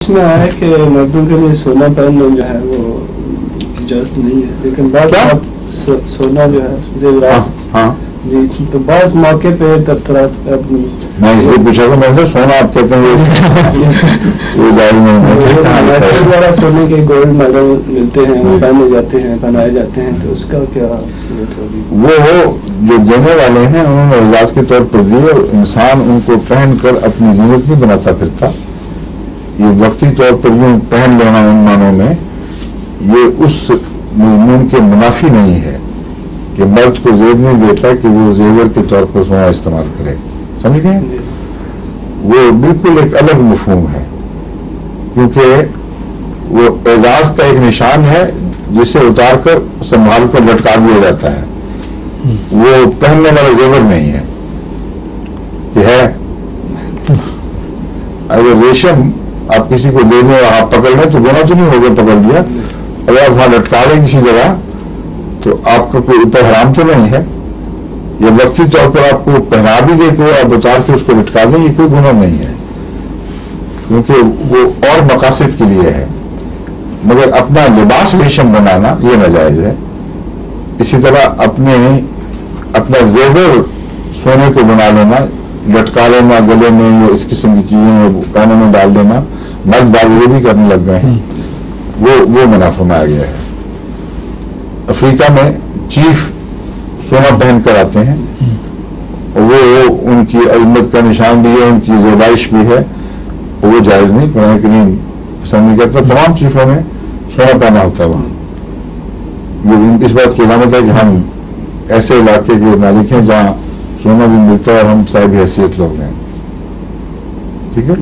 اس میں آیا کہ مردوں کے لیے سونا پہننا جو ہے وہ اجازت نہیں ہے، لیکن بعض سونا جو ہے زیورات جی، تو بعض موقع پہ دفترات اپنی میں اس لیے پوچھا کہ میں سونا آپ کہتے ہیں وغیرہ سونے کے گولڈ میڈل ملتے ہیں، وہ پہنے جاتے ہیں، بنائے جاتے ہیں، تو اس کا کیا صورت ہوگی؟ وہ جو دینے والے ہیں انہوں نے اعزاز کے طور پر دیے، اور انسان ان کو پہن کر اپنی زینت نہیں بناتا پھرتا. یہ وقتی طور پر یوں پہن لینا ان معنوں میں یہ اس مضمون کے منافی نہیں ہے کہ مرد کو زیب نہیں دیتا کہ وہ زیور کے طور پر سونا استعمال کرے. سمجھ گئے؟ وہ بالکل ایک الگ مفہوم ہے، کیونکہ وہ اعزاز کا ایک نشان ہے جسے اتار کر سنبھال کر لٹکا دیا جاتا ہے. وہ پہننے والا زیور نہیں ہے کہ ہے. اگر ریشم آپ کسی کو دے دیں اور آپ پکڑ لیں تو گناہ تو نہیں ہوگا پکڑ لیا. اگر آپ وہاں لٹکا لیں کسی جگہ تو آپ کا کوئی اوپر حرام تو نہیں ہے. یہ وقتی طور پر آپ کو پہنا بھی دے کے آپ اتار کے اس کو لٹکا دیں، یہ کوئی گناہ نہیں ہے، کیونکہ وہ اور مقاصد کے لیے ہے. مگر اپنا لباس ریشم بنانا یہ ناجائز ہے. اسی طرح اپنا زیور سونے کو بنا لینا، لٹکا لینا گلے میں یا اس قسم کی چیزیں کانوں میں ڈال دینا، مرد بازی بھی کرنے لگ گئے ہیں، وہ منافع میں آ گیا ہے. افریقہ میں چیف سونا پہن کر آتے ہیں، وہ ان کی عظمت کا نشان بھی ہے، ان کی زیبائش بھی ہے، وہ جائز نہیں. قرآن کریم پسند نہیں کرتا. تمام چیفوں میں سونا پہنا ہوتا ہے. وہاں یہ اس بات کی علامت ہے کہ ہم ایسے علاقے کے مالک ہیں جہاں سونا بھی ملتا ہے اور ہم صاحب حیثیت لوگ ہیں. ٹھیک ہے؟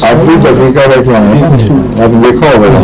آپ بھی افریقہ رہ کے آئے ہیں، آپ نے دیکھا ہوگا.